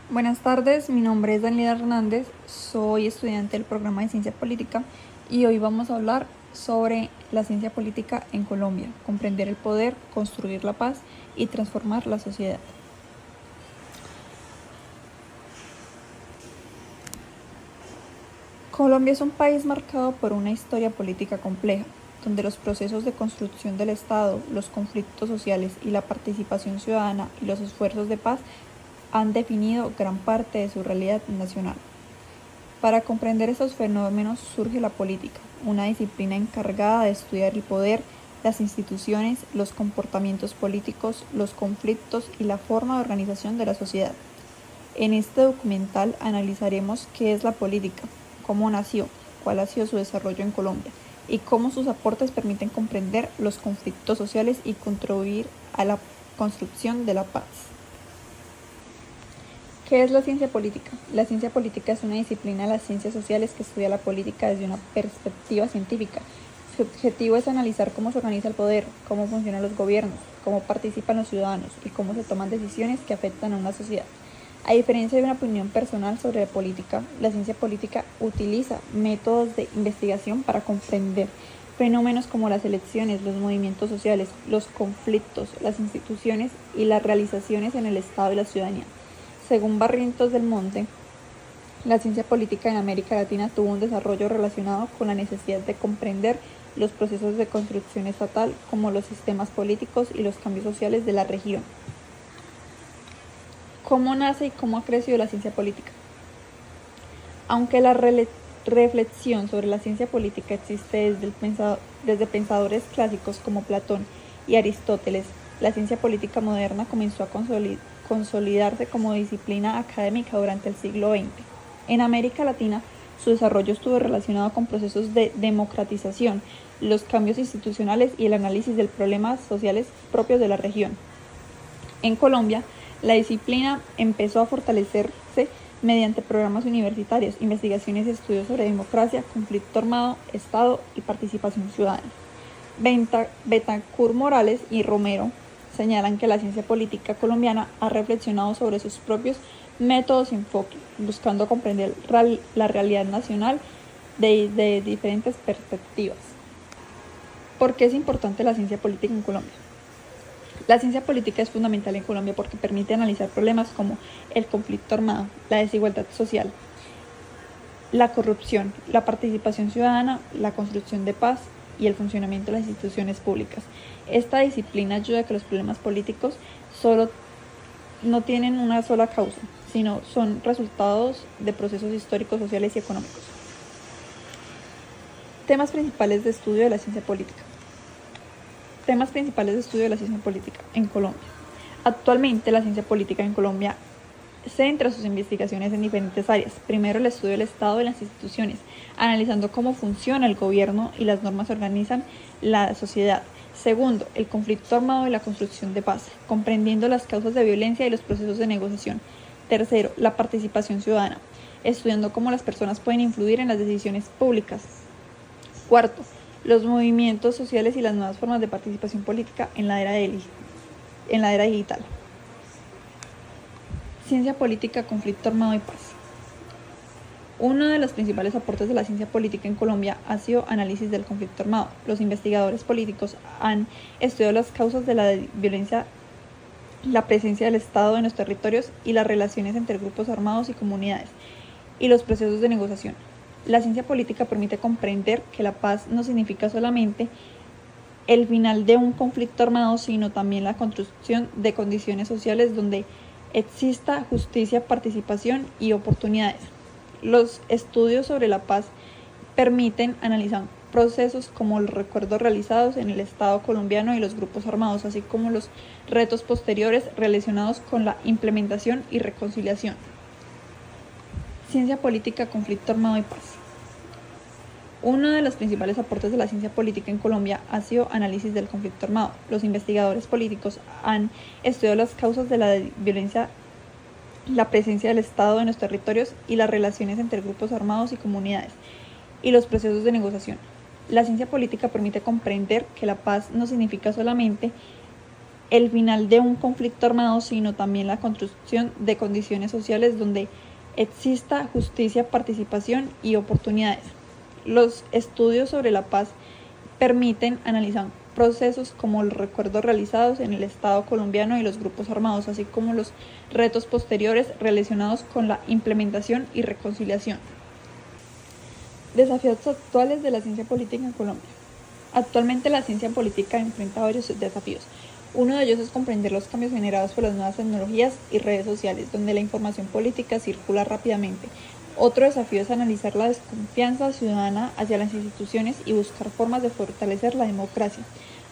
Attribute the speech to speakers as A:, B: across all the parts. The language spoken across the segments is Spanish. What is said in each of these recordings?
A: Buenas tardes, mi nombre es Daniela Hernández, soy estudiante del programa de Ciencia Política y hoy vamos a hablar sobre la ciencia política en Colombia, comprender el poder, construir la paz y transformar la sociedad. Colombia es un país marcado por una historia política compleja, donde los procesos de construcción del Estado, los conflictos sociales y la participación ciudadana y los esfuerzos de paz han definido gran parte de su realidad nacional. Para comprender estos fenómenos surge la política, una disciplina encargada de estudiar el poder, las instituciones, los comportamientos políticos, los conflictos y la forma de organización de la sociedad. En este documental analizaremos qué es la política, cómo nació, cuál ha sido su desarrollo en Colombia y cómo sus aportes permiten comprender los conflictos sociales y contribuir a la construcción de la paz. ¿Qué es la ciencia política? La ciencia política es una disciplina de las ciencias sociales que estudia la política desde una perspectiva científica. Su objetivo es analizar cómo se organiza el poder, cómo funcionan los gobiernos, cómo participan los ciudadanos y cómo se toman decisiones que afectan a una sociedad. A diferencia de una opinión personal sobre la política, la ciencia política utiliza métodos de investigación para comprender fenómenos como las elecciones, los movimientos sociales, los conflictos, las instituciones y las realizaciones en el Estado y la ciudadanía. Según Barrientos del Monte, la ciencia política en América Latina tuvo un desarrollo relacionado con la necesidad de comprender los procesos de construcción estatal como los sistemas políticos y los cambios sociales de la región. ¿Cómo nace y cómo ha crecido la ciencia política? Aunque la reflexión sobre la ciencia política existe desde pensadores clásicos como Platón y Aristóteles, la ciencia política moderna comenzó a consolidarse como disciplina académica durante el siglo XX. En América Latina, su desarrollo estuvo relacionado con procesos de democratización, los cambios institucionales y el análisis de problemas sociales propios de la región. En Colombia, la disciplina empezó a fortalecerse mediante programas universitarios, investigaciones y estudios sobre democracia, conflicto armado, Estado y participación ciudadana. Betancur Morales y Romero señalan que la ciencia política colombiana ha reflexionado sobre sus propios métodos y enfoque, buscando comprender la realidad nacional de diferentes perspectivas. ¿Por qué es importante la ciencia política en Colombia? La ciencia política es fundamental en Colombia porque permite analizar problemas como el conflicto armado, la desigualdad social, la corrupción, la participación ciudadana, la construcción de paz y el funcionamiento de las instituciones públicas. Esta disciplina ayuda a que los problemas políticos no tienen una sola causa, sino son resultados de procesos históricos, sociales y económicos. Temas principales de estudio de la ciencia política. Temas principales de estudio de la ciencia política en Colombia. Actualmente la ciencia política en Colombia centra sus investigaciones en diferentes áreas. Primero, el estudio del Estado y las instituciones, analizando cómo funciona el gobierno y las normas que organizan la sociedad. Segundo, el conflicto armado y la construcción de paz, comprendiendo las causas de violencia y los procesos de negociación. Tercero, la participación ciudadana, estudiando cómo las personas pueden influir en las decisiones públicas. Cuarto, los movimientos sociales y las nuevas formas de participación política en la era digital. Ciencia política, conflicto armado y paz. Uno de los principales aportes de la ciencia política en Colombia ha sido análisis del conflicto armado. Los investigadores políticos han estudiado las causas de la violencia, la presencia del Estado en los territorios y las relaciones entre grupos armados y comunidades, y los procesos de negociación. La ciencia política permite comprender que la paz no significa solamente el final de un conflicto armado, sino también la construcción de condiciones sociales donde exista justicia, participación y oportunidades. Los estudios sobre la paz permiten analizar procesos como los recuerdos realizados en el Estado colombiano y los grupos armados, así como los retos posteriores relacionados con la implementación y reconciliación. Ciencia política, conflicto armado y paz. Uno de los principales aportes de la ciencia política en Colombia ha sido análisis del conflicto armado. Los investigadores políticos han estudiado las causas de la violencia, la presencia del Estado en los territorios y las relaciones entre grupos armados y comunidades, y los procesos de negociación. La ciencia política permite comprender que la paz no significa solamente el final de un conflicto armado, sino también la construcción de condiciones sociales donde exista justicia, participación y oportunidades. Los estudios sobre la paz permiten analizar procesos como los recuerdos realizados en el Estado colombiano y los grupos armados, así como los retos posteriores relacionados con la implementación y reconciliación. Desafíos actuales de la ciencia política en Colombia. Actualmente la ciencia política enfrenta varios desafíos. Uno de ellos es comprender los cambios generados por las nuevas tecnologías y redes sociales, donde la información política circula rápidamente. Otro desafío es analizar la desconfianza ciudadana hacia las instituciones y buscar formas de fortalecer la democracia.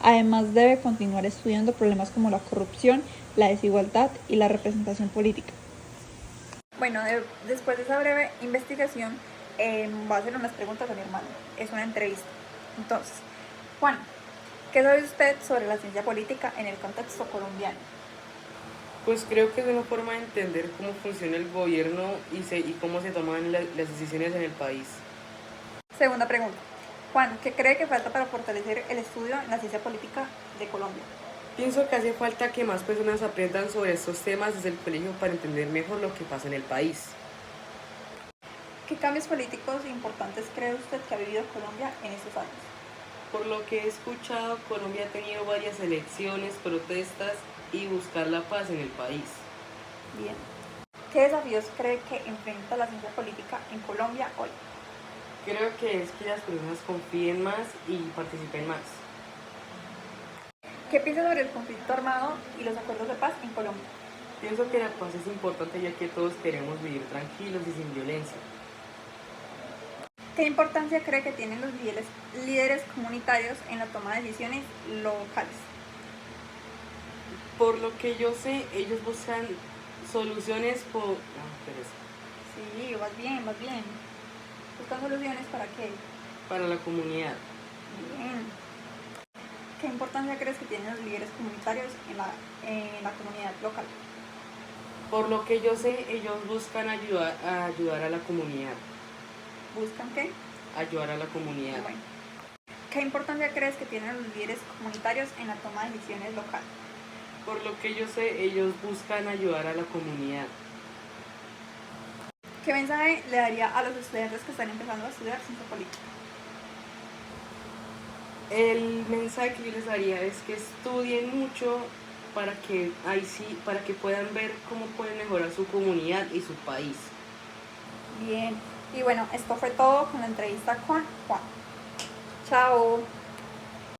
A: Además, debe continuar estudiando problemas como la corrupción, la desigualdad y la representación política. Bueno, después de esa breve investigación, voy a hacer unas preguntas a mi hermano. Es una entrevista. Entonces, Juan, ¿qué sabe usted sobre la ciencia política en el contexto colombiano?
B: Pues creo que es una forma de entender cómo funciona el gobierno y cómo se toman las decisiones en el país.
A: Segunda pregunta. Juan, ¿qué cree que falta para fortalecer el estudio en la ciencia política de Colombia?
B: Pienso que hace falta que más personas aprendan sobre estos temas desde el colegio para entender mejor lo que pasa en el país.
A: ¿Qué cambios políticos importantes cree usted que ha vivido Colombia en estos años?
B: Por lo que he escuchado, Colombia ha tenido varias elecciones, protestas y buscar la paz en el país.
A: Bien. ¿Qué desafíos cree que enfrenta la ciencia política en Colombia hoy?
B: Creo que es que las personas confíen más y participen más.
A: ¿Qué piensa sobre el conflicto armado y los acuerdos de paz en Colombia?
B: Pienso que la paz es importante ya que todos queremos vivir tranquilos y sin violencia.
A: ¿Qué importancia cree que tienen los líderes comunitarios en la toma de decisiones locales?
B: Por lo que yo sé, ellos buscan soluciones por...
A: Sí, vas bien, vas bien. ¿Buscan soluciones para qué?
B: para la comunidad.
A: Bien. ¿Qué importancia crees que tienen los líderes comunitarios en la comunidad local?
B: Por lo que yo sé, ellos buscan ayudar a la comunidad.
A: ¿Buscan qué?
B: Ayudar a la comunidad.
A: Bueno. ¿Qué importancia crees que tienen los líderes comunitarios en la toma de decisiones locales?
B: Por lo que yo sé, ellos buscan ayudar a la comunidad.
A: ¿Qué mensaje le daría a los estudiantes que están empezando a estudiar ciencia política?
B: El mensaje que yo les daría es que estudien mucho para que puedan ver cómo pueden mejorar su comunidad y su país.
A: Bien. Y bueno, esto fue todo con la entrevista con Juan. Chao.